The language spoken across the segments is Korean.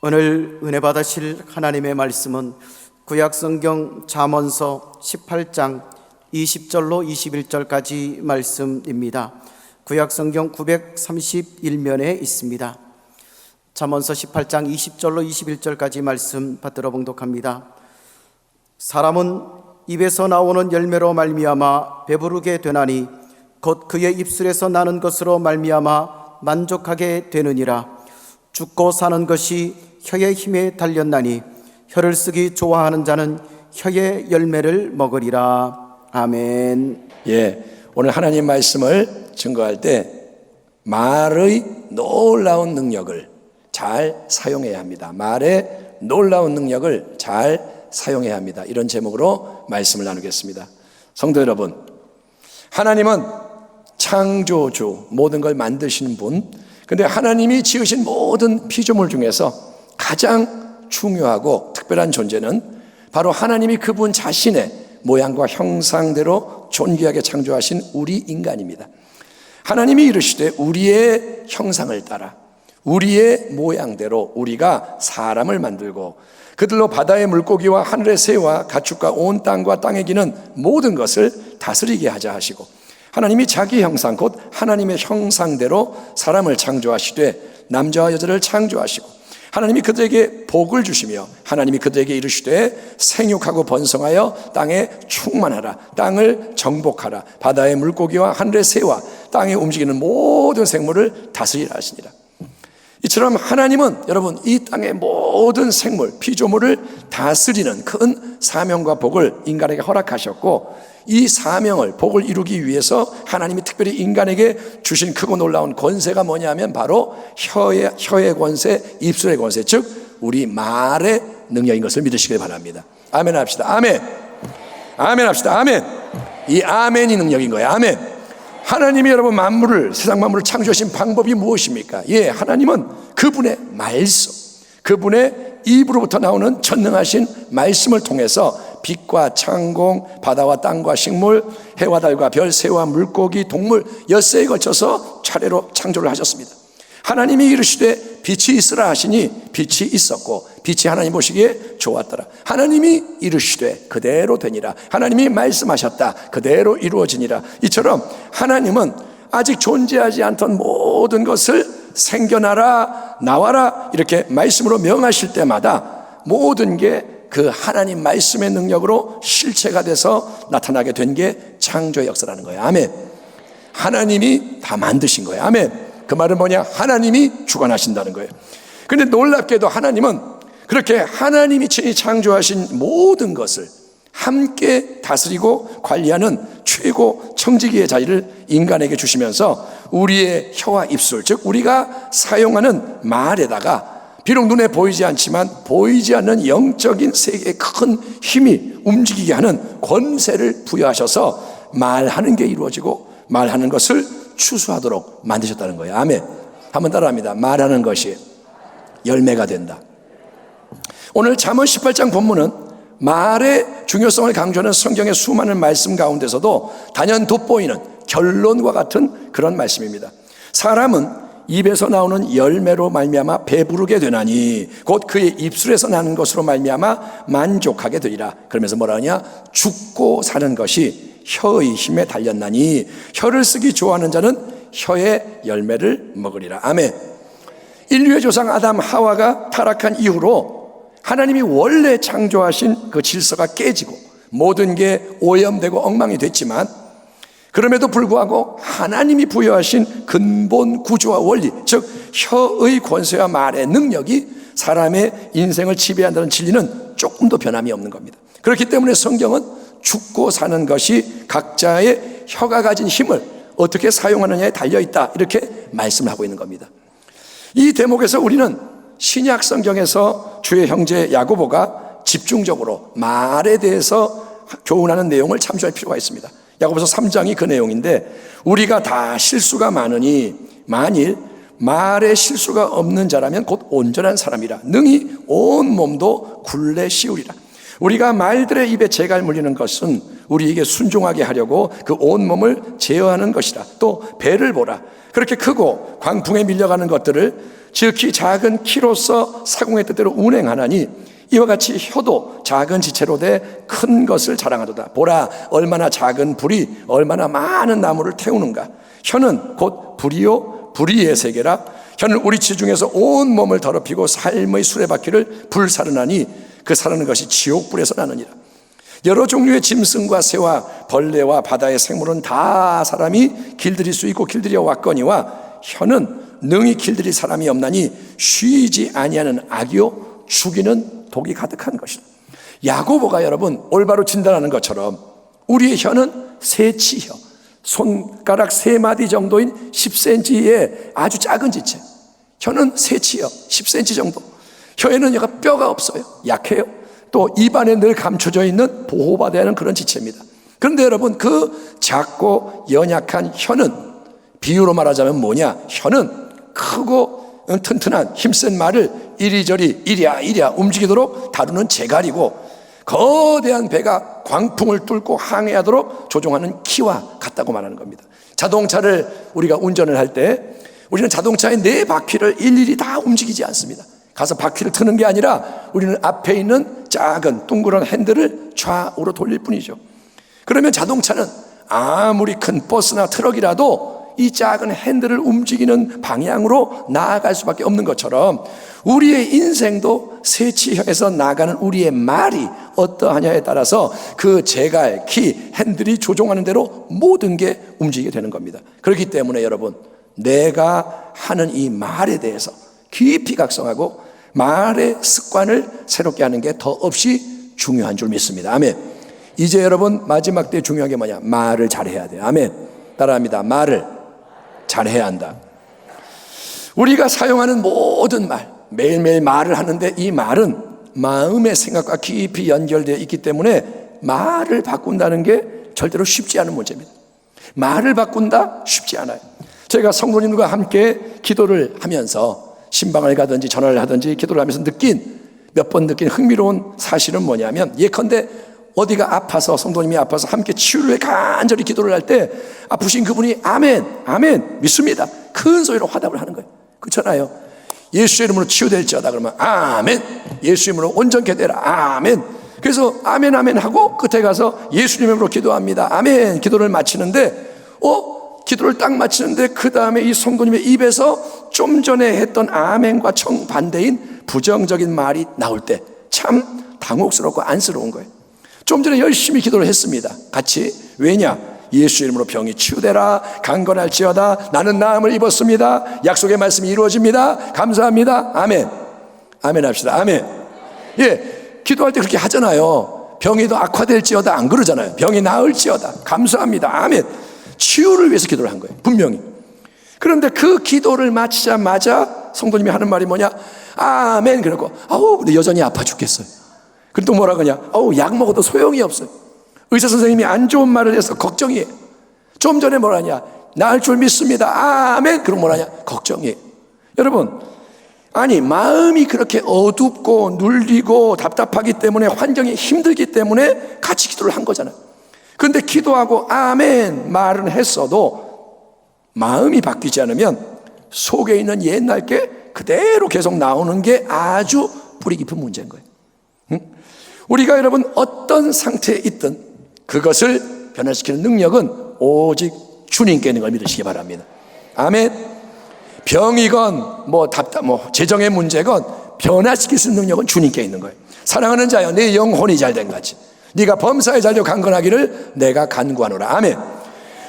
오늘 은혜 받으실 하나님의 말씀은 구약성경 잠언서 18장 20절로 21절까지 말씀입니다. 구약성경 931면에 있습니다. 잠언서 18장 20절로 21절까지 말씀 받들어 봉독합니다. 사람은 입에서 나오는 열매로 말미암아 배부르게 되나니 곧 그의 입술에서 나는 것으로 말미암아 만족하게 되느니라. 죽고 사는 것이 혀의 힘에 달렸나니 혀를 쓰기 좋아하는 자는 혀의 열매를 먹으리라. 아멘. 오늘 하나님 말씀을 증거할 때 말의 놀라운 능력을 잘 사용해야 합니다. 말의 놀라운 능력을 잘 사용해야 합니다. 이런 제목으로 말씀을 나누겠습니다. 성도 여러분, 하나님은 창조주, 모든 걸 만드시는 분, 근데 하나님이 지으신 모든 피조물 중에서 가장 중요하고 특별한 존재는 바로 하나님이 그분 자신의 모양과 형상대로 존귀하게 창조하신 우리 인간입니다. 하나님이 이르시되 우리의 형상을 따라 우리의 모양대로 우리가 사람을 만들고 그들로 바다의 물고기와 하늘의 새와 가축과 온 땅과 땅에 기는 모든 것을 다스리게 하자 하시고, 하나님이 자기 형상 곧 하나님의 형상대로 사람을 창조하시되 남자와 여자를 창조하시고, 하나님이 그들에게 복을 주시며 하나님이 그들에게 이르시되 생육하고 번성하여 땅에 충만하라, 땅을 정복하라, 바다의 물고기와 하늘의 새와 땅에 움직이는 모든 생물을 다스리라 하시니라. 이처럼 하나님은 여러분 이 땅의 모든 생물, 피조물을 다스리는 큰 사명과 복을 인간에게 허락하셨고, 이 사명을, 복을 이루기 위해서 하나님이 특별히 인간에게 주신 크고 놀라운 권세가 뭐냐면 바로 혀의 권세, 입술의 권세, 즉 우리 말의 능력인 것을 믿으시길 바랍니다. 아멘 합시다. 아멘. 아멘 합시다. 아멘. 이 아멘이 능력인 거예요. 아멘. 하나님이 여러분 만물을, 세상 만물을 창조하신 방법이 무엇입니까? 하나님은 그분의 말씀, 그분의 입으로부터 나오는 전능하신 말씀을 통해서 빛과 창공, 바다와 땅과 식물, 해와 달과 별, 새와 물고기, 동물 엿새에 걸쳐서 차례로 창조를 하셨습니다. 하나님이 이르시되 빛이 있으라 하시니 빛이 있었고 빛이 하나님 보시기에 좋았더라. 하나님이 이르시되 그대로 되니라. 하나님이 말씀하셨다, 그대로 이루어지니라. 이처럼 하나님은 아직 존재하지 않던 모든 것을 생겨나라, 나와라 이렇게 말씀으로 명하실 때마다 모든 게 그 하나님 말씀의 능력으로 실체가 돼서 나타나게 된 게 창조의 역사라는 거예요. 아멘. 하나님이 다 만드신 거예요. 아멘. 그 말은 뭐냐? 하나님이 주관하신다는 거예요. 그런데 놀랍게도 하나님은 그렇게 하나님이 친히 창조하신 모든 것을 함께 다스리고 관리하는 최고 청지기의 자리를 인간에게 주시면서 우리의 혀와 입술, 즉 우리가 사용하는 말에다가 비록 눈에 보이지 않지만 보이지 않는 영적인 세계의 큰 힘이 움직이게 하는 권세를 부여하셔서 말하는 게 이루어지고 말하는 것을 추수하도록 만드셨다는 거예요. 아멘. 한번 따라합니다. 말하는 것이 열매가 된다. 오늘 잠언 18장 본문은 말의 중요성을 강조하는 성경의 수많은 말씀 가운데서도 단연 돋보이는 결론과 같은 그런 말씀입니다. 사람은 입에서 나오는 열매로 말미암아 배부르게 되나니 곧 그의 입술에서 나는 것으로 말미암아 만족하게 되리라. 그러면서 뭐라 하냐? 죽고 사는 것이 혀의 힘에 달렸나니 혀를 쓰기 좋아하는 자는 혀의 열매를 먹으리라. 아멘. 인류의 조상 아담 하와가 타락한 이후로 하나님이 원래 창조하신 그 질서가 깨지고 모든 게 오염되고 엉망이 됐지만, 그럼에도 불구하고 하나님이 부여하신 근본 구조와 원리, 즉 혀의 권세와 말의 능력이 사람의 인생을 지배한다는 진리는 조금도 변함이 없는 겁니다. 그렇기 때문에 성경은 죽고 사는 것이 각자의 혀가 가진 힘을 어떻게 사용하느냐에 달려있다, 이렇게 말씀을 하고 있는 겁니다. 이 대목에서 우리는 신약 성경에서 주의 형제 야고보가 집중적으로 말에 대해서 교훈하는 내용을 참조할 필요가 있습니다. 야고보서 3장이 그 내용인데, 우리가 다 실수가 많으니 만일 말에 실수가 없는 자라면 곧 온전한 사람이라 능히 온 몸도 굴레 씌우리라. 우리가 말들의 입에 재갈 물리는 것은 우리에게 순종하게 하려고 그 온몸을 제어하는 것이라. 또 배를 보라. 그렇게 크고 광풍에 밀려가는 것들을 지극히 작은 키로서 사공의 뜻대로 운행하나니 이와 같이 혀도 작은 지체로 돼 큰 것을 자랑하도다. 보라, 얼마나 작은 불이 얼마나 많은 나무를 태우는가. 혀는 곧 불이요 불의의 세계라. 혀는 우리 치 중에서 온 몸을 더럽히고 삶의 수레바퀴를 불사르나니 그 사르는 것이 지옥불에서 나느니라. 여러 종류의 짐승과 새와 벌레와 바다의 생물은 다 사람이 길들일 수 있고 길들여 왔거니와 혀는 능히 길들일 사람이 없나니 쉬지 아니하는 악이요 죽이는 독이 가득한 것이다. 야고보가 여러분 올바로 진단하는 것처럼 우리의 혀는 새치혀, 손가락 3마디 정도인 10cm의 아주 작은 지체. 혀는 새치혀 10cm 정도. 혀에는 뼈가 없어요. 약해요. 또 입안에 늘 감춰져 있는 보호받아야 하는 그런 지체입니다. 그런데 여러분 그 작고 연약한 혀는 비유로 말하자면 뭐냐? 혀는 크고 튼튼한 힘센 말을 이리저리 이랴 움직이도록 다루는 재갈이고 거대한 배가 광풍을 뚫고 항해하도록 조종하는 키와 같다고 말하는 겁니다. 자동차를 우리가 운전을 할 때 우리는 자동차의 4바퀴를 일일이 다 움직이지 않습니다. 가서 바퀴를 트는 게 아니라 우리는 앞에 있는 작은 둥그런 핸들을 좌우로 돌릴 뿐이죠. 그러면 자동차는 아무리 큰 버스나 트럭이라도 이 작은 핸들을 움직이는 방향으로 나아갈 수밖에 없는 것처럼 우리의 인생도 새치혀에서 나가는 우리의 말이 어떠하냐에 따라서 그 제갈, 키, 핸들이 조종하는 대로 모든 게 움직이게 되는 겁니다. 그렇기 때문에 여러분 내가 하는 이 말에 대해서 깊이 각성하고 말의 습관을 새롭게 하는 게 더없이 중요한 줄 믿습니다. 아멘. 이제 여러분 마지막 때 중요한 게 뭐냐? 말을 잘해야 돼요. 아멘. 따라합니다. 말을 잘해야 한다. 우리가 사용하는 모든 말, 매일매일 말을 하는데 이 말은 마음의 생각과 깊이 연결되어 있기 때문에 말을 바꾼다는 게 절대로 쉽지 않은 문제입니다. 말을 바꾼다? 쉽지 않아요. 제가 성도님들과 함께 기도를 하면서 신방을 가든지 전화를 하든지 기도를 하면서 몇 번 느낀 흥미로운 사실은 뭐냐면 예컨대 어디가 아파서 성도님이 아파서 함께 치유를 위해 간절히 기도를 할 때 아프신 그분이 아멘, 아멘 믿습니다. 큰 소리로 화답을 하는 거예요. 그렇잖아요. 예수의 이름으로 치유될지어다 그러면 아멘, 예수의 이름으로 온전케 되라 아멘. 그래서 아멘 아멘 하고 끝에 가서 예수님 이름으로 기도합니다 아멘 기도를 마치는데 기도를 딱 마치는데 그 다음에 이 성도님의 입에서 좀 전에 했던 아멘과 정반대인 부정적인 말이 나올 때 참 당혹스럽고 안쓰러운 거예요. 좀 전에 열심히 기도를 했습니다. 같이. 왜냐? 예수 이름으로 병이 치유되라 강건할지어다 나는 나음을 입었습니다. 약속의 말씀이 이루어집니다. 감사합니다. 아멘. 아멘 합시다. 아멘. 예, 기도할 때 그렇게 하잖아요. 병이 더 악화될지어다 안 그러잖아요. 병이 나을지어다 감사합니다. 아멘. 치유를 위해서 기도를 한 거예요. 분명히. 그런데 그 기도를 마치자마자 성도님이 하는 말이 뭐냐? 아멘. 그러고 근데 여전히 아파 죽겠어요. 그럼 또 뭐라 그러냐? 약 먹어도 소용이 없어요. 의사 선생님이 안 좋은 말을 해서 걱정이에요. 좀 전에 뭐라냐? 나을 줄 믿습니다. 아멘. 그럼 뭐라냐? 걱정이에요. 여러분, 아니 마음이 그렇게 어둡고 눌리고 답답하기 때문에 환경이 힘들기 때문에 같이 기도를 한 거잖아요. 그런데 기도하고 아멘 말은 했어도 마음이 바뀌지 않으면 속에 있는 옛날 게 그대로 계속 나오는 게 아주 뿌리 깊은 문제인 거예요. 우리가 여러분 어떤 상태에 있든 그것을 변화시키는 능력은 오직 주님께 있는 걸 믿으시기 바랍니다. 아멘. 병이건 재정의 문제건 변화시킬 수 있는 능력은 주님께 있는 거예요. 사랑하는 자여 내 영혼이 잘된 같이 네가 범사에 잘려 강건하기를 내가 간구하노라. 아멘.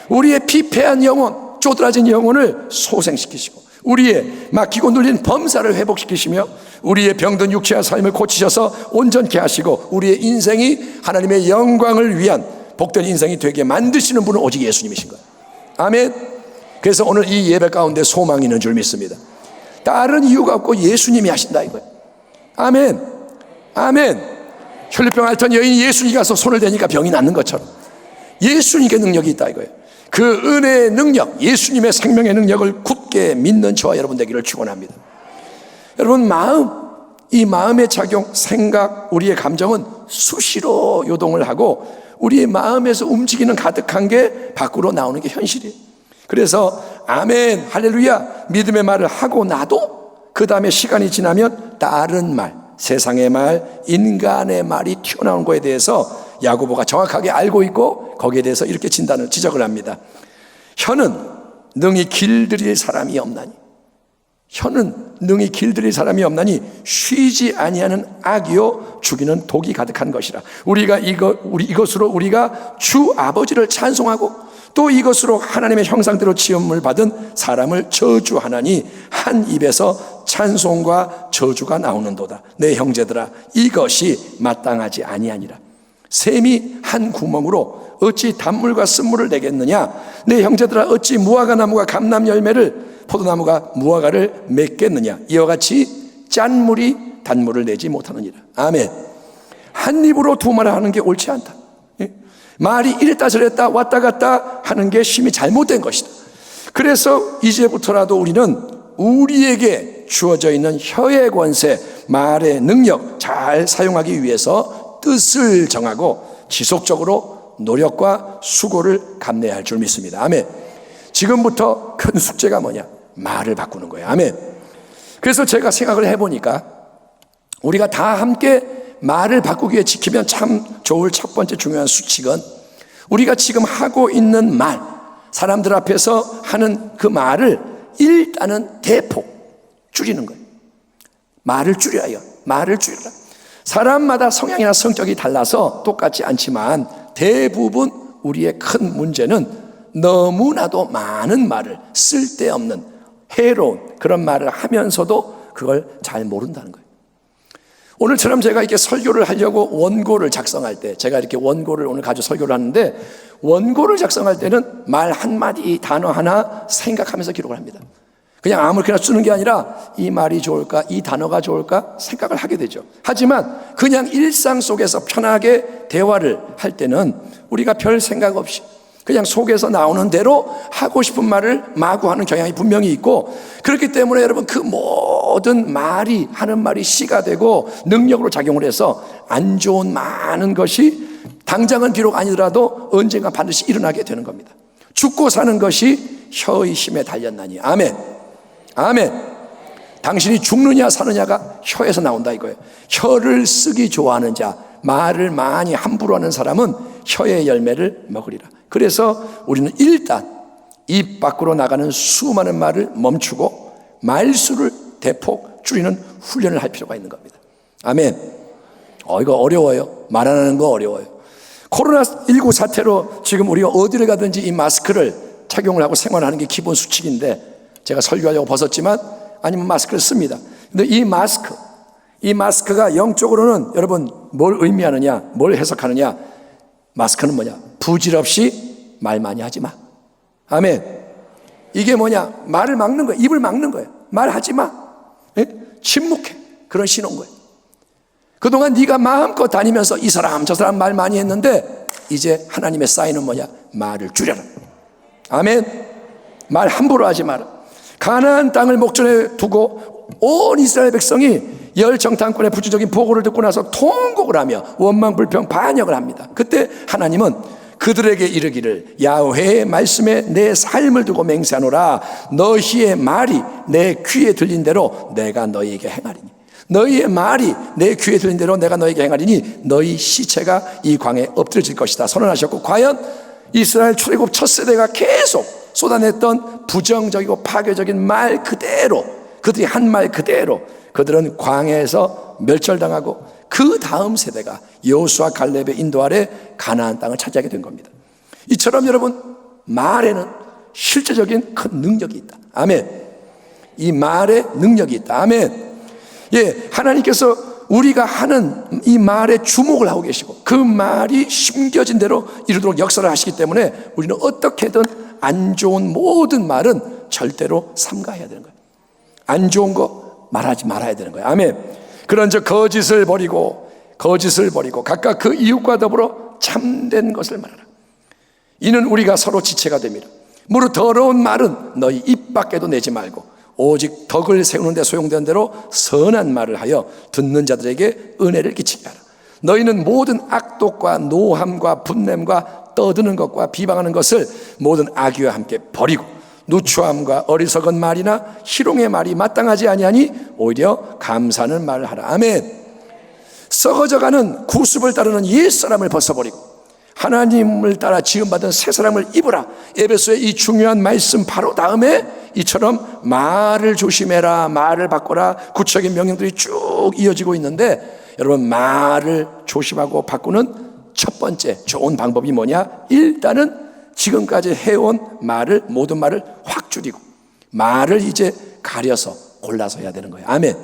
우리의 피폐한 영혼, 쪼드라진 영혼을 소생시키시고 우리의 막히고 눌린 범사를 회복시키시며 우리의 병든 육체와 삶을 고치셔서 온전케 하시고 우리의 인생이 하나님의 영광을 위한 복된 인생이 되게 만드시는 분은 오직 예수님이신 거예요. 아멘. 그래서 오늘 이 예배 가운데 소망이 있는 줄 믿습니다. 다른 이유가 없고 예수님이 하신다 이거예요. 아멘. 아멘. 혈류병 앓던 여인이 예수님이 가서 손을 대니까 병이 낫는 것처럼 예수님께 능력이 있다 이거예요. 그 은혜의 능력, 예수님의 생명의 능력을 굳게 믿는 저와 여러분 되기를 축원합니다. 여러분 마음, 이 마음의 작용, 생각, 우리의 감정은 수시로 요동을 하고 우리의 마음에서 움직이는 가득한 게 밖으로 나오는 게 현실이에요. 그래서 아멘, 할렐루야 믿음의 말을 하고 나도 그 다음에 시간이 지나면 다른 말, 세상의 말, 인간의 말이 튀어나온 거에 대해서 야고보가 정확하게 알고 있고 거기에 대해서 이렇게 지적을 합니다. 혀는 능히 길들일 사람이 없나니, 혀는 능히 길들일 사람이 없나니 쉬지 아니하는 악이요 죽이는 독이 가득한 것이라. 이것으로 우리가 주 아버지를 찬송하고 또 이것으로 하나님의 형상대로 지음을 받은 사람을 저주하나니 한 입에서 찬송과 저주가 나오는도다. 내 형제들아, 이것이 마땅하지 아니하니라. 샘이 한 구멍으로 어찌 단물과 쓴물을 내겠느냐? 내 형제들아, 어찌 무화과 나무가 감람 열매를, 포도나무가 무화과를 맺겠느냐? 이와 같이 짠물이 단물을 내지 못하느니라. 아멘. 한 입으로 두 말을 하는 게 옳지 않다. 말이 이랬다 저랬다 왔다 갔다 하는 게 심히 잘못된 것이다. 그래서 이제부터라도 우리는 우리에게 주어져 있는 혀의 권세, 말의 능력 잘 사용하기 위해서 뜻을 정하고 지속적으로 노력과 수고를 감내해야 할 줄 믿습니다. 아멘. 지금부터 큰 숙제가 뭐냐? 말을 바꾸는 거예요. 아멘. 그래서 제가 생각을 해보니까 우리가 다 함께 말을 바꾸기 위해 지키면 참 좋을 첫 번째 중요한 수칙은 우리가 지금 하고 있는 말, 사람들 앞에서 하는 그 말을 일단은 대폭 줄이는 거예요. 말을 줄여요. 말을 줄여라. 사람마다 성향이나 성격이 달라서 똑같지 않지만 대부분 우리의 큰 문제는 너무나도 많은 말을, 쓸데없는 해로운 그런 말을 하면서도 그걸 잘 모른다는 거예요. 오늘처럼 제가 이렇게 설교를 하려고 원고를 작성할 때, 제가 이렇게 원고를 오늘 가지고 설교를 하는데 원고를 작성할 때는 말 한마디 단어 하나 생각하면서 기록을 합니다. 그냥 아무렇게나 쓰는 게 아니라 이 말이 좋을까, 이 단어가 좋을까 생각을 하게 되죠. 하지만 그냥 일상 속에서 편하게 대화를 할 때는 우리가 별 생각 없이 그냥 속에서 나오는 대로 하고 싶은 말을 마구 하는 경향이 분명히 있고, 그렇기 때문에 여러분 그 모든 말이, 하는 말이 씨가 되고 능력으로 작용을 해서 안 좋은 많은 것이 당장은 비록 아니더라도 언젠가 반드시 일어나게 되는 겁니다. 죽고 사는 것이 혀의 힘에 달렸나니. 아멘. 아멘. 당신이 죽느냐 사느냐가 혀에서 나온다 이거예요. 혀를 쓰기 좋아하는 자, 말을 많이 함부로 하는 사람은 혀의 열매를 먹으리라. 그래서 우리는 일단 입 밖으로 나가는 수많은 말을 멈추고 말수를 대폭 줄이는 훈련을 할 필요가 있는 겁니다. 아멘. 이거 어려워요. 말 안 하는 거 어려워요. 코로나19 사태로 지금 우리가 어디를 가든지 이 마스크를 착용을 하고 생활하는 게 기본 수칙인데 제가 설교하려고 벗었지만 아니면 마스크를 씁니다. 근데 이 마스크가 영적으로는 여러분 뭘 의미하느냐, 뭘 해석하느냐? 마스크는 뭐냐? 부질없이 말 많이 하지 마. 아멘. 이게 뭐냐? 말을 막는 거예요. 입을 막는 거예요. 말하지 마. 침묵해. 그런 신호인 거예요. 그동안 네가 마음껏 다니면서 이 사람 저 사람 말 많이 했는데 이제 하나님의 사인은 뭐냐? 말을 줄여라. 아멘. 말 함부로 하지 마라. 가나안 땅을 목전에 두고 온 이스라엘 백성이 열 정탐꾼의 부주적인 보고를 듣고 나서 통곡을 하며 원망 불평 반역을 합니다. 그때 하나님은 그들에게 이르기를 야훼의 말씀에 내 삶을 두고 맹세하노라. 너희의 말이 내 귀에 들린 대로 내가 너희에게 행하리니, 너희의 말이 내 귀에 들린 대로 내가 너희에게 행하리니 너희 시체가 이 광에 엎드려질 것이다 선언하셨고, 과연 이스라엘 출애굽 첫 세대가 계속 쏟아냈던 부정적이고 파괴적인 말 그대로, 그들이 한 말 그대로 그들은 광야에서 멸절당하고 그 다음 세대가 여호수아 갈렙의 인도 아래 가나안 땅을 차지하게 된 겁니다. 이처럼 여러분 말에는 실제적인 큰 능력이 있다. 아멘. 이 말에 능력이 있다. 아멘. 예, 하나님께서 우리가 하는 이 말에 주목을 하고 계시고 그 말이 심겨진 대로 이루도록 역사를 하시기 때문에 우리는 어떻게든 안 좋은 모든 말은 절대로 삼가해야 되는 거예요. 안 좋은 거 말하지 말아야 되는 거예요. 아멘. 그런즉 거짓을 버리고 각각 그 이웃과 더불어 참된 것을 말하라. 이는 우리가 서로 지체가 됩니다. 무릇 더러운 말은 너희 입 밖에도 내지 말고 오직 덕을 세우는 데 소용되는 대로 선한 말을 하여 듣는 자들에게 은혜를 끼치게 하라. 너희는 모든 악독과 노함과 분냄과 떠드는 것과 비방하는 것을 모든 악의와 함께 버리고 누추함과 어리석은 말이나 희롱의 말이 마땅하지 아니하니 오히려 감사하는 말을 하라. 아멘. 썩어져가는 구습을 따르는 옛사람을 벗어버리고 하나님을 따라 지음받은 새 사람을 입으라. 에베소의 이 중요한 말씀 바로 다음에 이처럼 말을 조심해라, 말을 바꿔라, 구체적인 명령들이 쭉 이어지고 있는데, 여러분, 말을 조심하고 바꾸는 첫 번째 좋은 방법이 뭐냐? 일단은 지금까지 해온 말을, 모든 말을 확 줄이고 말을 이제 가려서 골라서 해야 되는 거예요. 아멘.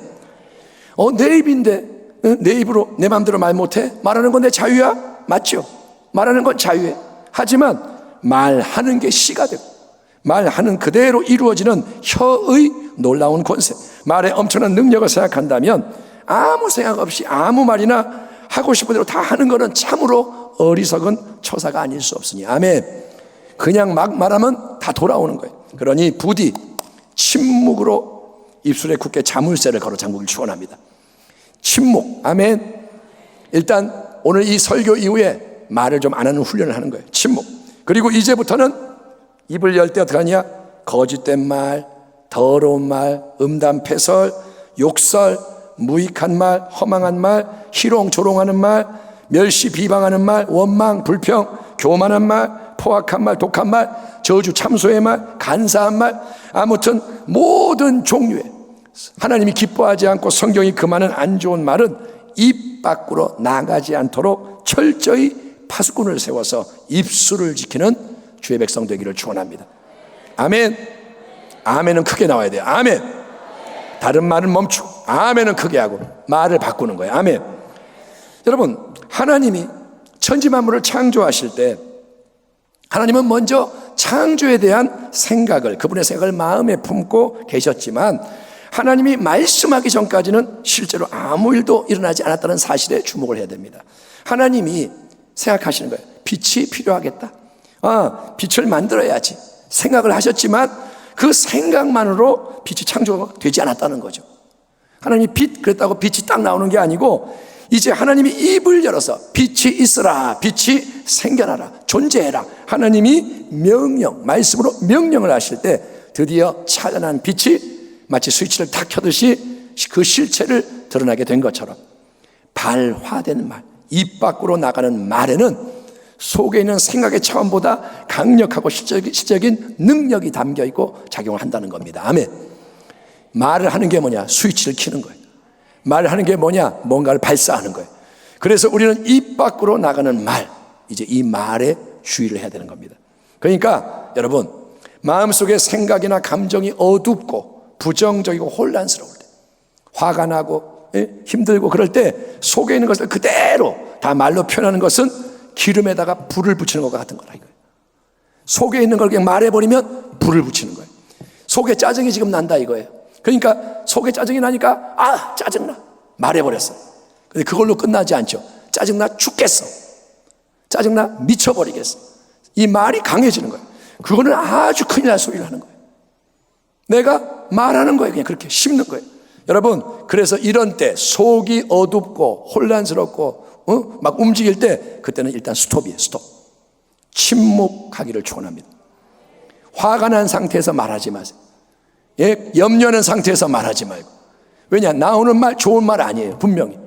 내 입인데 내 입으로 내 마음대로 말 못해? 말하는 건 내 자유야? 맞죠? 말하는 건 자유해. 하지만 말하는 게 씨가 되고 말하는 그대로 이루어지는 혀의 놀라운 권세, 말의 엄청난 능력을 생각한다면 아무 생각 없이 아무 말이나 하고 싶은 대로 다 하는 것은 참으로 어리석은 처사가 아닐 수 없으니. 아멘. 그냥 막 말하면 다 돌아오는 거예요. 그러니 부디 침묵으로 입술에 굳게 자물쇠를 걸어 잠그길 축원합니다. 침묵. 아멘. 일단 오늘 이 설교 이후에 말을 좀 안 하는 훈련을 하는 거예요. 침묵. 그리고 이제부터는 입을 열 때 어떻게 하냐? 거짓된 말, 더러운 말, 음담패설, 욕설, 무익한 말, 허망한 말, 희롱 조롱하는 말, 멸시 비방하는 말, 원망 불평, 교만한 말, 포악한 말, 독한 말, 저주 참소의 말, 간사한 말, 아무튼 모든 종류의 하나님이 기뻐하지 않고 성경이 금하는 안 좋은 말은 입 밖으로 나가지 않도록 철저히 파수꾼을 세워서 입술을 지키는 주의 백성 되기를 축원합니다. 아멘. 아멘은 크게 나와야 돼요. 아멘. 다른 말은 멈추고 아멘은 크게 하고 말을 바꾸는 거예요. 아멘. 여러분, 하나님이 천지 만물을 창조하실 때 하나님은 먼저 창조에 대한 생각을, 그분의 생각을 마음에 품고 계셨지만 하나님이 말씀하기 전까지는 실제로 아무 일도 일어나지 않았다는 사실에 주목을 해야 됩니다. 하나님이 생각하시는 거예요. 빛이 필요하겠다. 빛을 만들어야지 생각을 하셨지만 그 생각만으로 빛이 창조가 되지 않았다는 거죠. 하나님이 빛 그랬다고 빛이 딱 나오는 게 아니고 이제 하나님이 입을 열어서 빛이 있으라, 빛이 생겨나라, 존재해라. 하나님이 말씀으로 명령을 하실 때 드디어 찬란한 빛이 마치 스위치를 탁 켜듯이 그 실체를 드러나게 된 것처럼 발화되는 말, 입 밖으로 나가는 말에는 속에 있는 생각의 차원보다 강력하고 실적인 능력이 담겨 있고 작용을 한다는 겁니다. 아멘. 말을 하는 게 뭐냐? 스위치를 켜는 거예요. 말을 하는 게 뭐냐? 뭔가를 발사하는 거예요. 그래서 우리는 입 밖으로 나가는 말, 이제 이 말에 주의를 해야 되는 겁니다. 그러니까 여러분, 마음속에 생각이나 감정이 어둡고 부정적이고 혼란스러울 때, 화가 나고 힘들고 그럴 때 속에 있는 것을 그대로 다 말로 표현하는 것은 기름에다가 불을 붙이는 것과 같은 거라 이거예요. 속에 있는 걸 그냥 말해버리면 불을 붙이는 거예요. 속에 짜증이 지금 난다 이거예요. 그러니까 속에 짜증이 나니까 짜증나 말해버렸어. 근데 그걸로 끝나지 않죠. 짜증나 죽겠어, 짜증나 미쳐버리겠어. 이 말이 강해지는 거예요. 그거는 아주 큰일 날 소리를 하는 거예요. 내가 말하는 거예요. 그냥 그렇게 씹는 거예요. 여러분, 그래서 이런 때 속이 어둡고 혼란스럽고 막 움직일 때 그때는 일단 스톱이에요. 스톱. 침묵하기를 축원합니다. 화가 난 상태에서 말하지 마세요. 염려하는 상태에서 말하지 말고. 왜냐? 나오는 말 좋은 말 아니에요. 분명히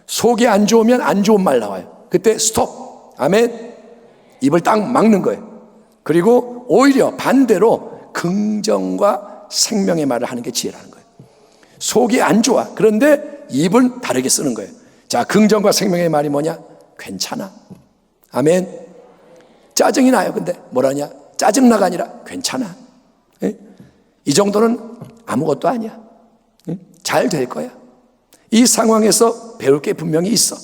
속이 안 좋으면 안 좋은 말 나와요. 그때 스톱. 아멘. 입을 딱 막는 거예요. 그리고 오히려 반대로 긍정과 생명의 말을 하는 게 지혜라는 거예요. 속이 안 좋아. 그런데 입은 다르게 쓰는 거예요. 자, 긍정과 생명의 말이 뭐냐? 괜찮아. 아멘. 짜증이 나요. 근데 뭐라냐? 짜증나가 아니라 괜찮아. 이 정도는 아무것도 아니야. 잘 될 거야. 이 상황에서 배울 게 분명히 있어.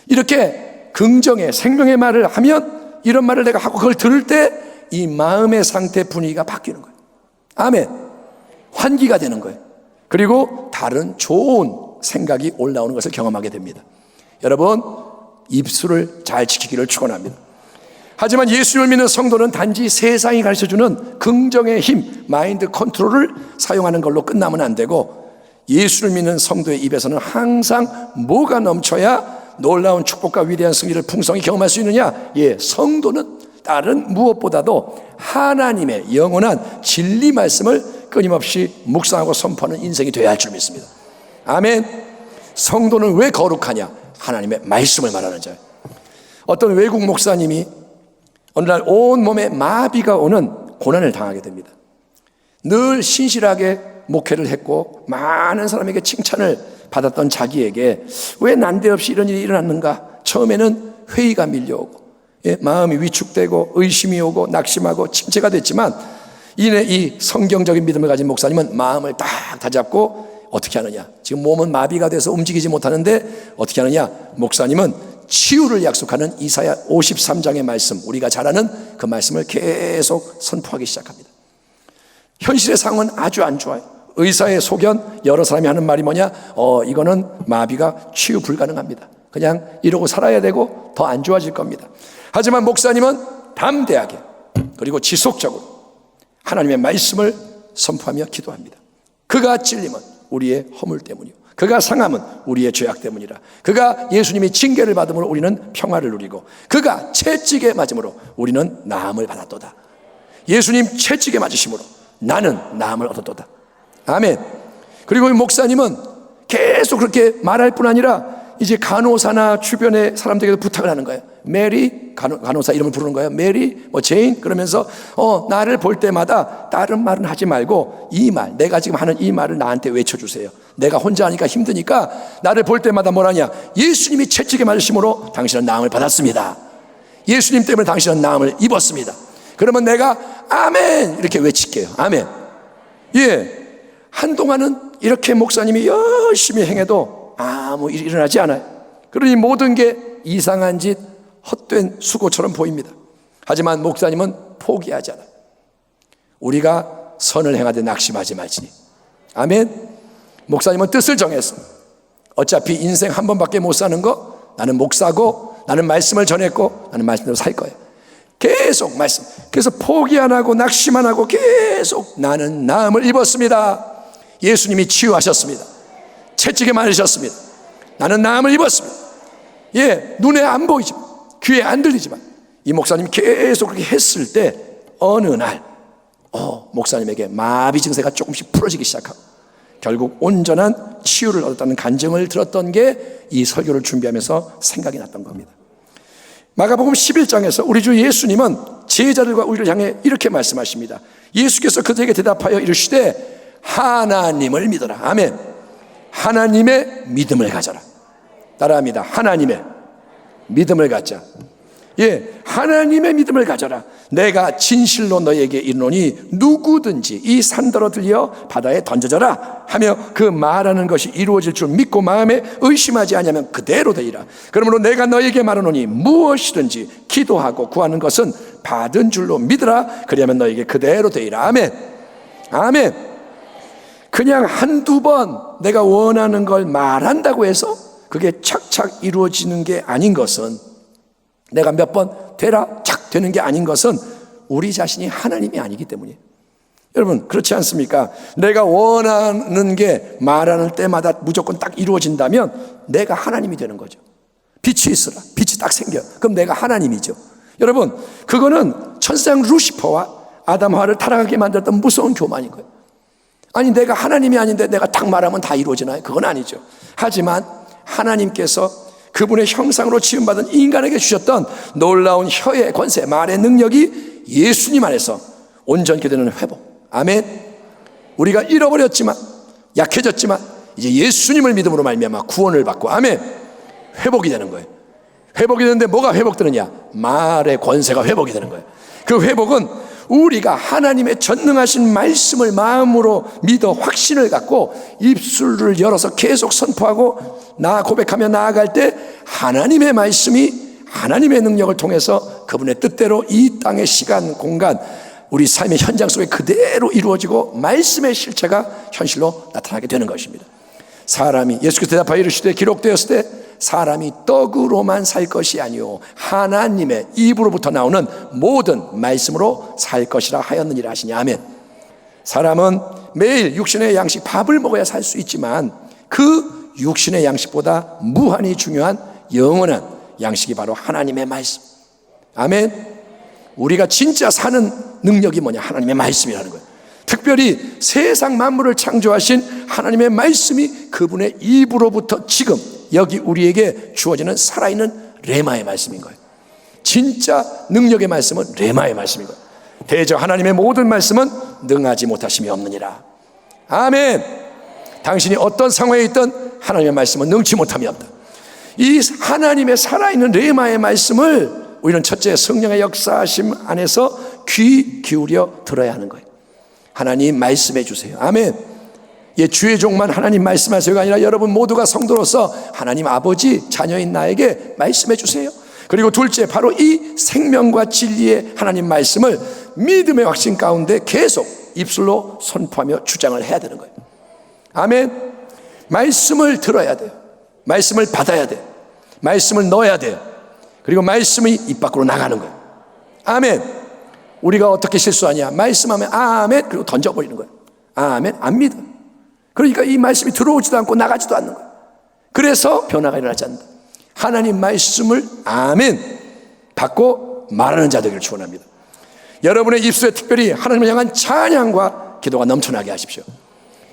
이렇게 긍정의 생명의 말을 하면, 이런 말을 내가 하고 그걸 들을 때 이 마음의 상태 분위기가 바뀌는 거예요. 아멘. 환기가 되는 거예요. 그리고 다른 좋은 생각이 올라오는 것을 경험하게 됩니다. 여러분, 입술을 잘 지키기를 축원합니다. 하지만 예수님을 믿는 성도는 단지 세상이 가르쳐주는 긍정의 힘, 마인드 컨트롤을 사용하는 걸로 끝나면 안 되고, 예수를 믿는 성도의 입에서는 항상 뭐가 넘쳐야 놀라운 축복과 위대한 승리를 풍성히 경험할 수 있느냐? 예, 성도는 다른 무엇보다도 하나님의 영원한 진리 말씀을 끊임없이 묵상하고 선포하는 인생이 되어야 할 줄 믿습니다. 아멘. 성도는 왜 거룩하냐? 하나님의 말씀을 말하는 자예요. 어떤 외국 목사님이 어느 날 온몸에 마비가 오는 고난을 당하게 됩니다. 늘 신실하게 목회를 했고 많은 사람에게 칭찬을 받았던 자기에게 왜 난데없이 이런 일이 일어났는가? 처음에는 회의가 밀려오고, 예, 마음이 위축되고 의심이 오고 낙심하고 침체가 됐지만, 이내 이 성경적인 믿음을 가진 목사님은 마음을 딱 다잡고 어떻게 하느냐? 지금 몸은 마비가 돼서 움직이지 못하는데 어떻게 하느냐? 목사님은 치유를 약속하는 이사야 53장의 말씀, 우리가 잘 아는 그 말씀을 계속 선포하기 시작합니다. 현실의 상황은 아주 안 좋아요. 의사의 소견, 여러 사람이 하는 말이 뭐냐? 이거는 마비가 치유 불가능합니다. 그냥 이러고 살아야 되고 더 안 좋아질 겁니다. 하지만 목사님은 담대하게 그리고 지속적으로 하나님의 말씀을 선포하며 기도합니다. 그가 찔림은 우리의 허물 때문이요, 그가 상함은 우리의 죄악 때문이라. 그가 예수님이 징계를 받음으로 우리는 평화를 누리고, 그가 채찍에 맞음으로 우리는 나음을 받았도다. 예수님 채찍에 맞으심으로 나는 나음을 얻었도다. 아멘. 그리고 이 목사님은 계속 그렇게 말할 뿐 아니라 이제 간호사나 주변의 사람들에게도 부탁을 하는 거예요. 메리, 간호사 이름을 부르는 거예요. 메리, 제인, 그러면서 나를 볼 때마다 다른 말은 하지 말고 이 말, 내가 지금 하는 이 말을 나한테 외쳐주세요. 내가 혼자 하니까 힘드니까 나를 볼 때마다 뭐라냐? 예수님이 채찍에 맞으심으로 당신은 나음을 받았습니다. 예수님 때문에 당신은 나음을 입었습니다. 그러면 내가 아멘 이렇게 외칠게요. 아멘. 예, 한동안은 이렇게 목사님이 열심히 행해도 아무 일이 일어나지 않아요. 그러니 모든 게 이상한 짓, 헛된 수고처럼 보입니다. 하지만 목사님은 포기하지 않아요. 우리가 선을 행하되 낙심하지 말지니. 아멘. 목사님은 뜻을 정했어. 어차피 인생 한 번밖에 못 사는 거, 나는 목사고 나는 말씀을 전했고 나는 말씀대로 살 거예요. 계속 말씀. 그래서 포기 안 하고 낙심 안 하고 계속 나는 나음을 입었습니다. 예수님이 치유하셨습니다. 채찍에 맞으셨습니다. 나는 나음을 입었습니다. 예, 눈에 안 보이지만 귀에 안 들리지만 이 목사님이 계속 그렇게 했을 때 어느 날 목사님에게 마비 증세가 조금씩 풀어지기 시작하고 결국 온전한 치유를 얻었다는 간증을 들었던 게 이 설교를 준비하면서 생각이 났던 겁니다. 마가복음 11장에서 우리 주 예수님은 제자들과 우리를 향해 이렇게 말씀하십니다. 예수께서 그들에게 대답하여 이르시되 하나님을 믿어라. 아멘. 하나님의 믿음을 가져라. 따라합니다. 하나님의 믿음을 갖자. 예, 하나님의 믿음을 가져라. 내가 진실로 너에게 이르노니 누구든지 이 산더러 들려 바다에 던져져라 하며 그 말하는 것이 이루어질 줄 믿고 마음에 의심하지 아니하면 그대로 되리라. 그러므로 내가 너에게 말하노니 무엇이든지 기도하고 구하는 것은 받은 줄로 믿으라. 그리하면 너에게 그대로 되리라. 아멘. 아멘. 그냥 한두 번 내가 원하는 걸 말한다고 해서 그게 착착 이루어지는 게 아닌 것은, 내가 몇 번 되라 착 되는 게 아닌 것은 우리 자신이 하나님이 아니기 때문이에요. 여러분 그렇지 않습니까? 내가 원하는 게 말하는 때마다 무조건 딱 이루어진다면 내가 하나님이 되는 거죠. 빛이 있어라. 빛이 딱 생겨. 그럼 내가 하나님이죠. 여러분 그거는 천상 루시퍼와 아담하와를 타락하게 만들었던 무서운 교만인 거예요. 아니 내가 하나님이 아닌데 내가 딱 말하면 다 이루어지나요? 그건 아니죠. 하지만 하나님께서 그분의 형상으로 지음받은 인간에게 주셨던 놀라운 혀의 권세, 말의 능력이 예수님 안에서 온전케 되는 회복. 아멘. 우리가 잃어버렸지만, 약해졌지만 이제 예수님을 믿음으로 말미암아 구원을 받고, 아멘, 회복이 되는 거예요. 회복이 되는데 뭐가 회복되느냐? 말의 권세가 회복이 되는 거예요. 그 회복은 우리가 하나님의 전능하신 말씀을 마음으로 믿어 확신을 갖고 입술을 열어서 계속 선포하고 고백하며 나아갈 때 하나님의 말씀이 하나님의 능력을 통해서 그분의 뜻대로 이 땅의 시간, 공간, 우리 삶의 현장 속에 그대로 이루어지고 말씀의 실체가 현실로 나타나게 되는 것입니다. 사람이 예수께서 대답하여 이르시되 기록되었을 때 사람이 떡으로만 살 것이 아니요 하나님의 입으로부터 나오는 모든 말씀으로 살 것이라 하였느니라 하시니 아멘. 사람은 매일 육신의 양식 밥을 먹어야 살 수 있지만 그 육신의 양식보다 무한히 중요한 영원한 양식이 바로 하나님의 말씀. 아멘. 우리가 진짜 사는 능력이 뭐냐? 하나님의 말씀이라는 거예요. 특별히 세상 만물을 창조하신 하나님의 말씀이 그분의 입으로부터 지금 여기 우리에게 주어지는 살아있는 레마의 말씀인 거예요. 진짜 능력의 말씀은 레마의 말씀인 거예요. 대저 하나님의 모든 말씀은 능하지 못하심이 없느니라. 아멘. 당신이 어떤 상황에 있든 하나님의 말씀은 능치 못함이 없다. 이 하나님의 살아있는 레마의 말씀을 우리는 첫째 성령의 역사하심 안에서 귀 기울여 들어야 하는 거예요. 하나님 말씀해 주세요. 아멘. 예, 주의 종만 하나님 말씀하세요가 아니라 여러분 모두가 성도로서 하나님 아버지 자녀인 나에게 말씀해 주세요. 그리고 둘째, 바로 이 생명과 진리의 하나님 말씀을 믿음의 확신 가운데 계속 입술로 선포하며 주장을 해야 되는 거예요. 아멘. 말씀을 들어야 돼요. 말씀을 받아야 돼요. 말씀을 넣어야 돼요. 그리고 말씀이 입 밖으로 나가는 거예요. 아멘. 우리가 어떻게 실수하냐? 말씀하면 아멘 그리고 던져버리는 거예요. 아멘 안 믿어. 그러니까 이 말씀이 들어오지도 않고 나가지도 않는 거예요. 그래서 변화가 일어나지 않는다. 하나님 말씀을 아멘 받고 말하는 자 되기를 축원합니다. 여러분의 입술에 특별히 하나님을 향한 찬양과 기도가 넘쳐나게 하십시오.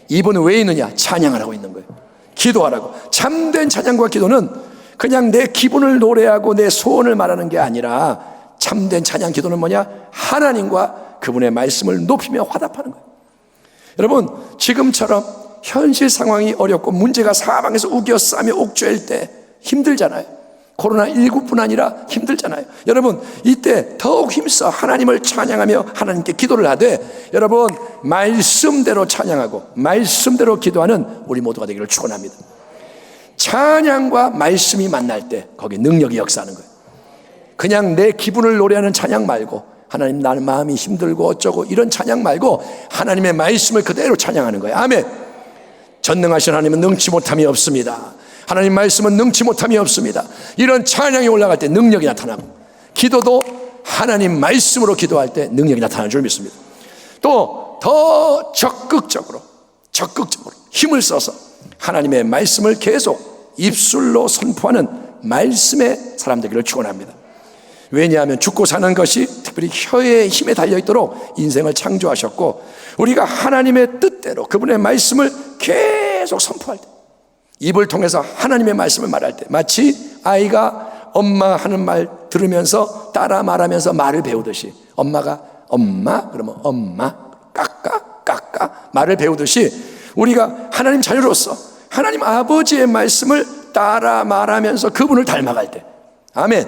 입은 왜 있느냐? 찬양을 하고 있는 거예요. 기도하라고. 참된 찬양과 기도는 그냥 내 기분을 노래하고 내 소원을 말하는 게 아니라 참된 찬양 기도는 뭐냐? 하나님과 그분의 말씀을 높이며 화답하는 거예요. 여러분 지금처럼 현실 상황이 어렵고 문제가 사방에서 우겨싸며 옥죄일 때 힘들잖아요. 코로나19뿐 아니라 힘들잖아요. 여러분 이때 더욱 힘써 하나님을 찬양하며 하나님께 기도를 하되 여러분 말씀대로 찬양하고 말씀대로 기도하는 우리 모두가 되기를 축원합니다. 찬양과 말씀이 만날 때 거기 능력이 역사하는 거예요. 그냥 내 기분을 노래하는 찬양 말고 하나님 나는 마음이 힘들고 어쩌고 이런 찬양 말고 하나님의 말씀을 그대로 찬양하는 거예요. 아멘. 전능하신 하나님은 능치 못함이 없습니다. 하나님 말씀은 능치 못함이 없습니다. 이런 찬양이 올라갈 때 능력이 나타나고 기도도 하나님 말씀으로 기도할 때 능력이 나타나는 줄 믿습니다. 또 더 적극적으로 힘을 써서 하나님의 말씀을 계속 입술로 선포하는 말씀의 사람 되기를 축원합니다. 왜냐하면 죽고 사는 것이 특별히 혀의 힘에 달려있도록 인생을 창조하셨고 우리가 하나님의 뜻대로 그분의 말씀을 계속 선포할 때 입을 통해서 하나님의 말씀을 말할 때 마치 아이가 엄마 하는 말 들으면서 따라 말하면서 말을 배우듯이 엄마가 엄마 그러면 엄마 까까 말을 배우듯이 우리가 하나님 자녀로서 하나님 아버지의 말씀을 따라 말하면서 그분을 닮아갈 때 아멘.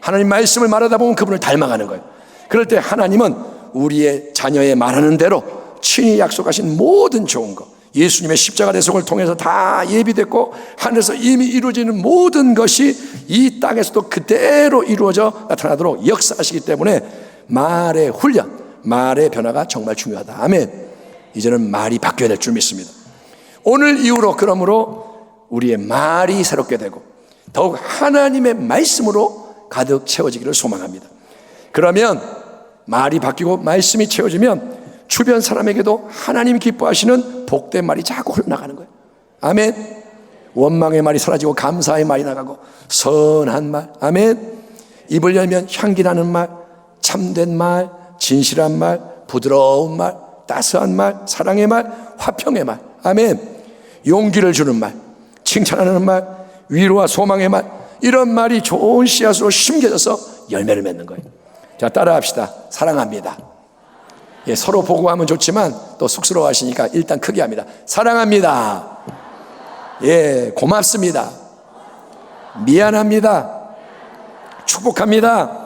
하나님 말씀을 말하다 보면 그분을 닮아가는 거예요. 그럴 때 하나님은 우리의 자녀의 말하는 대로 친히 약속하신 모든 좋은 것 예수님의 십자가 대속을 통해서 다 예비됐고 하늘에서 이미 이루어지는 모든 것이 이 땅에서도 그대로 이루어져 나타나도록 역사하시기 때문에 말의 훈련, 말의 변화가 정말 중요하다. 아멘. 이제는 말이 바뀌어야 될 줄 믿습니다. 오늘 이후로 그러므로 우리의 말이 새롭게 되고 더욱 하나님의 말씀으로 가득 채워지기를 소망합니다. 그러면 말이 바뀌고 말씀이 채워지면 주변 사람에게도 하나님이 기뻐하시는 복된 말이 자꾸 흘러나가는 거예요. 아멘. 원망의 말이 사라지고 감사의 말이 나가고 선한 말. 아멘. 입을 열면 향기 나는 말, 참된 말, 진실한 말, 부드러운 말, 따스한 말, 사랑의 말, 화평의 말. 아멘. 용기를 주는 말, 칭찬하는 말, 위로와 소망의 말, 이런 말이 좋은 씨앗으로 심겨져서 열매를 맺는 거예요. 자, 따라합시다. 사랑합니다. 예, 서로 보고 하면 좋지만 또 쑥스러워 하시니까 일단 크게 합니다. 사랑합니다. 예, 고맙습니다. 미안합니다. 축복합니다.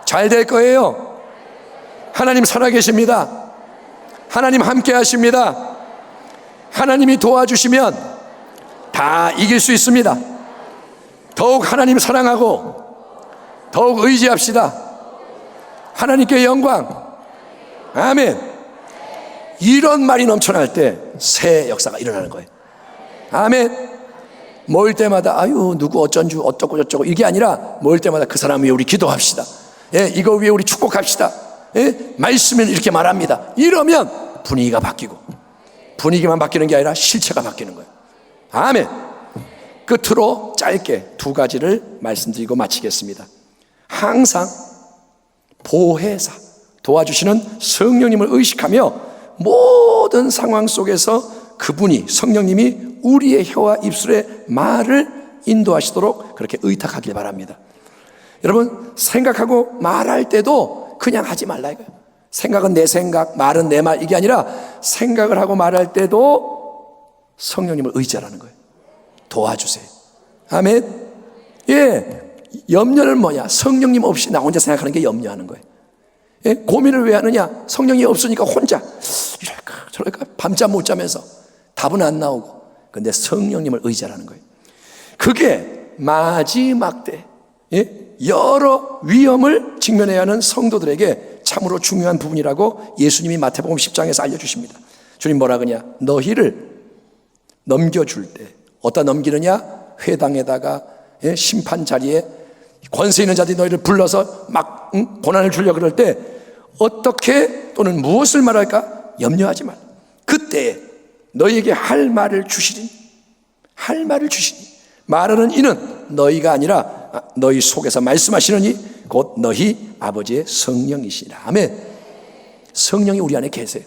잘 될 거예요. 하나님 살아계십니다. 하나님 함께 하십니다. 하나님이 도와주시면 다 이길 수 있습니다. 더욱 하나님 사랑하고 더욱 의지합시다. 하나님께 영광. 아멘. 이런 말이 넘쳐날 때 새 역사가 일어나는 거예요. 아멘. 모일 때마다 아유 누구 어쩐주 어쩌고 저쩌고 이게 아니라 모일 때마다 그 사람 위해 우리 기도합시다. 예, 이거 위해 우리 축복합시다. 예, 말씀은 이렇게 말합니다. 이러면 분위기가 바뀌고, 분위기만 바뀌는 게 아니라 실체가 바뀌는 거예요. 아멘. 끝으로 짧게 두 가지를 말씀드리고 마치겠습니다. 항상 보혜사, 도와주시는 성령님을 의식하며 모든 상황 속에서 그분이, 성령님이 우리의 혀와 입술의 말을 인도하시도록 그렇게 의탁하길 바랍니다. 여러분, 생각하고 말할 때도 그냥 하지 말라 이거예요. 생각은 내 생각, 말은 내 말, 이게 아니라 생각을 하고 말할 때도 성령님을 의지하라는 거예요. 도와주세요. 아멘. 예, 염려는 뭐냐? 성령님 없이 나 혼자 생각하는 게 염려하는 거예요. 예, 고민을 왜 하느냐? 성령이 없으니까 혼자 이럴까 저럴까 밤잠 못 자면서 답은 안 나오고. 근데 성령님을 의지하라는 거예요. 그게 마지막 때, 예, 여러 위험을 직면해야 하는 성도들에게 참으로 중요한 부분이라고 예수님이 마태복음 10장에서 알려주십니다. 주님 뭐라 그러냐? 너희를 넘겨줄 때, 어디다 넘기느냐? 회당에다가, 예, 심판 자리에 권세 있는 자들이 너희를 불러서 막 고난을 주려고 그럴 때 어떻게 또는 무엇을 말할까? 염려하지 말라. 그때에 너희에게 할 말을 주시리니, 할 말을 주시니, 말하는 이는 너희가 아니라 너희 속에서 말씀하시느니 곧 너희 아버지의 성령이시라. 아멘. 성령이 우리 안에 계세요.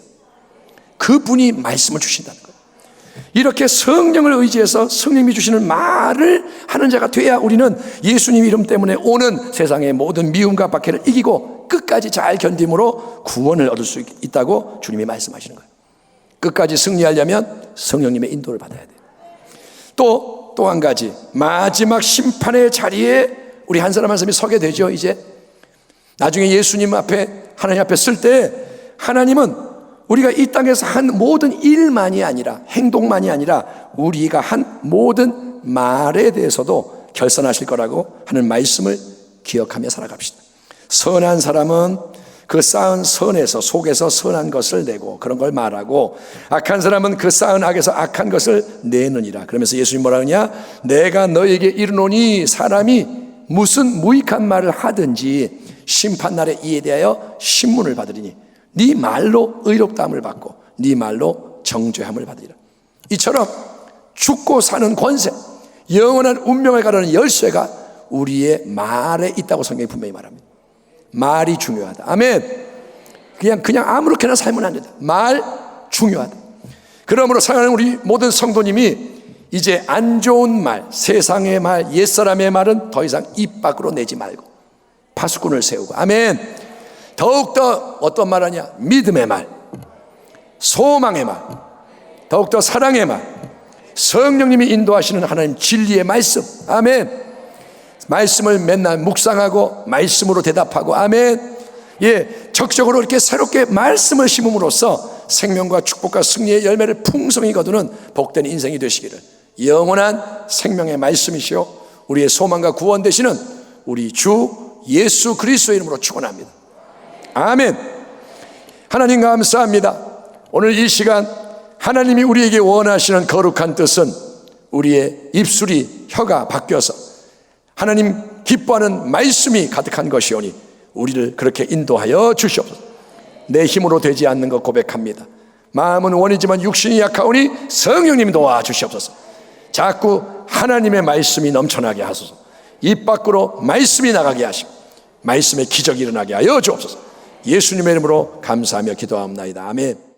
그분이 말씀을 주신다는 거예요. 이렇게 성령을 의지해서 성령이 주시는 말을 하는 자가 돼야 우리는 예수님 이름 때문에 오는 세상의 모든 미움과 박해를 이기고 끝까지 잘 견딤으로 구원을 얻을 수 있다고 주님이 말씀하시는 거예요. 끝까지 승리하려면 성령님의 인도를 받아야 돼요. 또 한 가지, 마지막 심판의 자리에 우리 한 사람 한 사람이 서게 되죠. 이제 나중에 예수님 앞에, 하나님 앞에 쓸 때 하나님은 우리가 이 땅에서 한 모든 일만이 아니라, 행동만이 아니라 우리가 한 모든 말에 대해서도 결산하실 거라고 하는 말씀을 기억하며 살아갑시다. 선한 사람은 그 쌓은 선에서, 속에서 선한 것을 내고 그런 걸 말하고, 악한 사람은 그 쌓은 악에서 악한 것을 내느니라. 그러면서 예수님 뭐라 하냐? 내가 너에게 이르노니 사람이 무슨 무익한 말을 하든지 심판날에 이에 대하여 신문을 받으리니 네 말로 의롭다함을 받고 네 말로 정죄함을 받으리라. 이처럼 죽고 사는 권세, 영원한 운명을 가르는 열쇠가 우리의 말에 있다고 성경이 분명히 말합니다. 말이 중요하다. 아멘. 그냥 아무렇게나 살면 안 된다. 말 중요하다. 그러므로 사랑하는 우리 모든 성도님이 이제 안 좋은 말, 세상의 말, 옛사람의 말은 더 이상 입 밖으로 내지 말고 파수꾼을 세우고, 아멘. 더욱더 어떤 말 하냐? 믿음의 말, 소망의 말, 더욱더 사랑의 말, 성령님이 인도하시는 하나님 진리의 말씀, 아멘. 말씀을 맨날 묵상하고 말씀으로 대답하고, 아멘. 예, 적극적으로 이렇게 새롭게 말씀을 심음으로써 생명과 축복과 승리의 열매를 풍성히 거두는 복된 인생이 되시기를 영원한 생명의 말씀이시오 우리의 소망과 구원 되시는 우리 주 예수 그리스도의 이름으로 축원합니다. 아멘. 하나님 감사합니다. 오늘 이 시간 하나님이 우리에게 원하시는 거룩한 뜻은 우리의 입술이, 혀가 바뀌어서 하나님 기뻐하는 말씀이 가득한 것이오니 우리를 그렇게 인도하여 주시옵소서. 내 힘으로 되지 않는 것 고백합니다. 마음은 원이지만 육신이 약하오니 성령님이 도와주시옵소서. 자꾸 하나님의 말씀이 넘쳐나게 하소서. 입 밖으로 말씀이 나가게 하시고 말씀의 기적이 일어나게 하여 주옵소서. 예수님의 이름으로 감사하며 기도하옵나이다. 아멘.